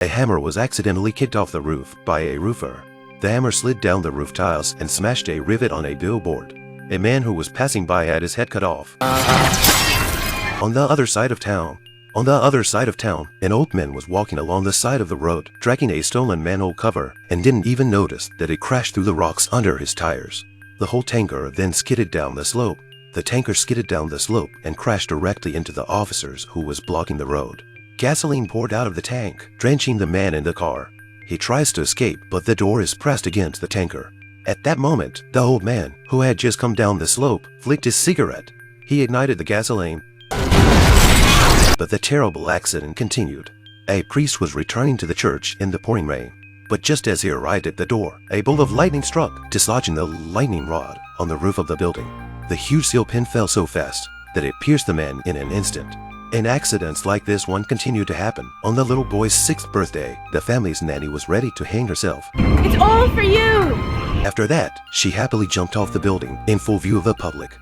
A hammer was accidentally kicked off the roof by a roofer. The hammer slid down the roof tiles and smashed a rivet on a billboard. A man who was passing by had his head cut off. On the other side of town, an old man was walking along the side of the road, dragging a stolen manhole cover, and didn't even notice that it crashed through the rocks under his tires. The whole tanker then skidded down the slope. The tanker skidded down the slope and crashed directly into the officers who was blocking the road. Gasoline poured out of the tank, drenching the man in the car. He tries to escape, but the door is pressed against the tanker. At that moment, the old man, who had just come down the slope, flicked his cigarette. He ignited the gasoline, but the terrible accident continued. A priest was returning to the church in the pouring rain. But just as he arrived at the door, a bolt of lightning struck, dislodging the lightning rod on the roof of the building. The huge steel pin fell so fast that it pierced the man in an instant. And accidents like this one continued to happen. On the little boy's 6th birthday, the family's nanny was ready to hang herself. It's all for you! After that, she happily jumped off the building in full view of the public.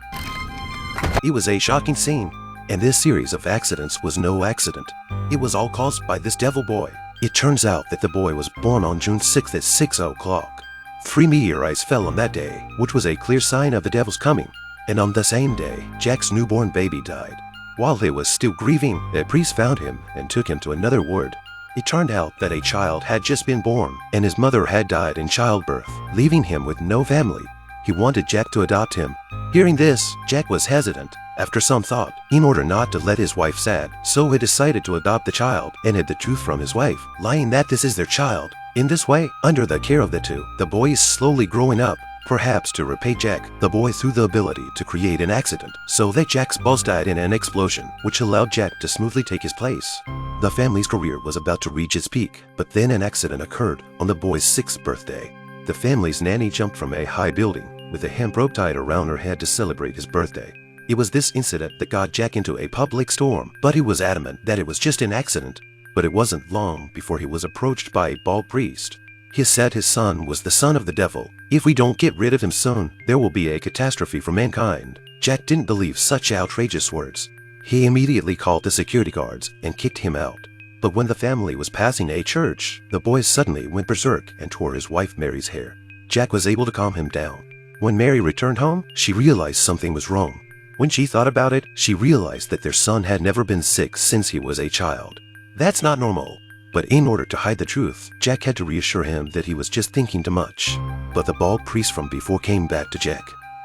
It was a shocking scene, and this series of accidents was no accident. It was all caused by this devil boy. It turns out that the boy was born on June 6th at 6 o'clock. 3 meteorites fell on that day, which was a clear sign of the devil's coming. And on the same day, Jack's newborn baby died. While he was still grieving, a priest found him and took him to another ward. It turned out that a child had just been born, and his mother had died in childbirth, leaving him with no family. He wanted Jack to adopt him. Hearing this, Jack was hesitant. After some thought, in order not to let his wife sad, so he decided to adopt the child and hid the truth from his wife, lying that this is their child. In this way, under the care of the two, the boy is slowly growing up. Perhaps to repay Jack, the boy threw the ability to create an accident, so that Jack's boss died in an explosion, which allowed Jack to smoothly take his place. The family's career was about to reach its peak, but then an accident occurred on the boy's 6th birthday. The family's nanny jumped from a high building with a hemp rope tied around her head to celebrate his birthday. It was this incident that got Jack into a public storm, but he was adamant that it was just an accident. But it wasn't long before he was approached by a bald priest. He said his son was the son of the devil. If we don't get rid of him soon, there will be a catastrophe for mankind. Jack didn't believe such outrageous words. He immediately called the security guards and kicked him out. But when the family was passing a church, the boy suddenly went berserk and tore his wife Mary's hair. Jack was able to calm him down. When Mary returned home, she realized something was wrong. When she thought about it, she realized that their son had never been sick since he was a child. That's not normal. But in order to hide the truth, Jack had to reassure him that he was just thinking too much. But the bald priest from before came back to Jack.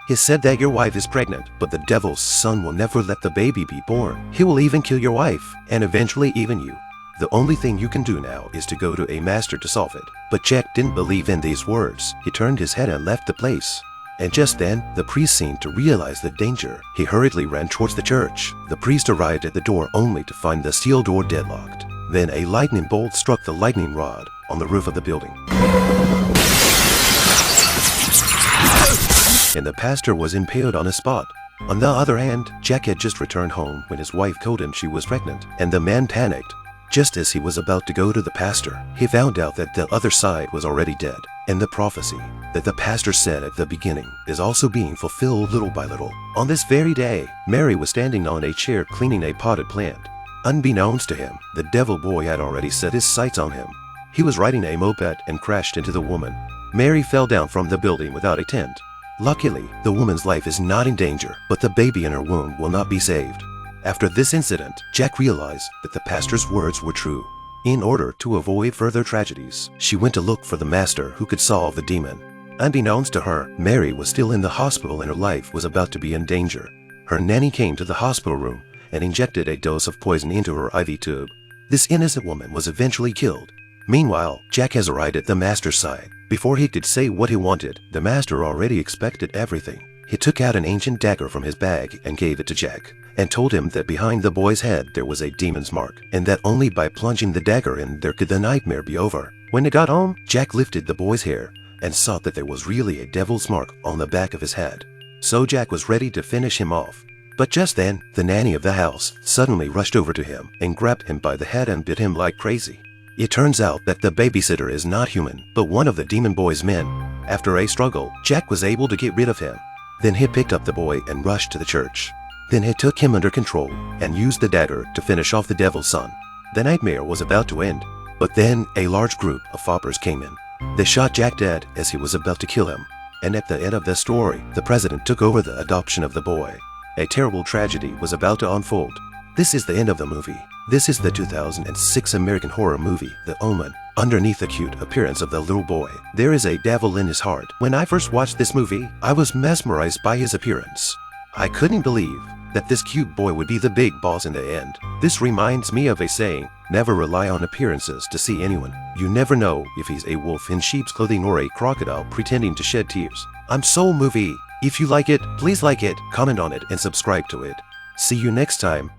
He said that your wife is pregnant, but the devil's son will never let the baby be born. He will even kill your wife, and eventually even you. The only thing you can do now is to go to a master to solve it. But Jack didn't believe in these words. He turned his head and left the place. And just then, the priest seemed to realize the danger. He hurriedly ran towards the church. The priest arrived at the door only to find the steel door deadlocked. Then a lightning bolt struck the lightning rod on the roof of the building. And the pastor was impaled on the spot. On the other hand, Jack had just returned home when his wife told him she was pregnant, and the man panicked. Just as he was about to go to the pastor, he found out that the other side was already dead, and the prophecy that the pastor said at the beginning is also being fulfilled little by little. On this very day, Mary was standing on a chair cleaning a potted plant. Unbeknownst to him, the devil boy had already set his sights on him. He was riding a moped and crashed into the woman. Mary fell down from the building without a tent. Luckily, the woman's life is not in danger, but the baby in her womb will not be saved. After this incident, Jack realized that the pastor's words were true. In order to avoid further tragedies, she went to look for the master who could solve the demon. Unbeknownst to her, Mary was still in the hospital and her life was about to be in danger. Her nanny came to the hospital room and injected a dose of poison into her IV tube. This innocent woman was eventually killed. Meanwhile, Jack has arrived at the master's side. Before he could say what he wanted, the master already expected everything. He took out an ancient dagger from his bag and gave it to Jack, and told him that behind the boy's head there was a demon's mark, and that only by plunging the dagger in there could the nightmare be over. When he got home, Jack lifted the boy's hair and saw that there was really a devil's mark on the back of his head. So Jack was ready to finish him off. But just then, the nanny of the house suddenly rushed over to him and grabbed him by the head and bit him like crazy. It turns out that the babysitter is not human, but one of the demon boy's men. After a struggle, Jack was able to get rid of him. Then he picked up the boy and rushed to the church. Then he took him under control and used the dagger to finish off the devil's son. The nightmare was about to end, But then a large group of foppers came in. They shot Jack dead as he was about to kill him. And at the end of the story, the president took over the adoption of the boy. A terrible tragedy was about to unfold. This is the end of the movie. This is the 2006 American horror movie, The Omen. Underneath the cute appearance of the little boy, there is a devil in his heart. When I first watched this movie, I was mesmerized by his appearance. I couldn't believe that this cute boy would be the big boss in the end. This reminds me of a saying, never rely on appearances to see anyone. You never know if he's a wolf in sheep's clothing or a crocodile pretending to shed tears. I'm Soul Movie. If you like it, please like it, comment on it, and subscribe to it. See you next time.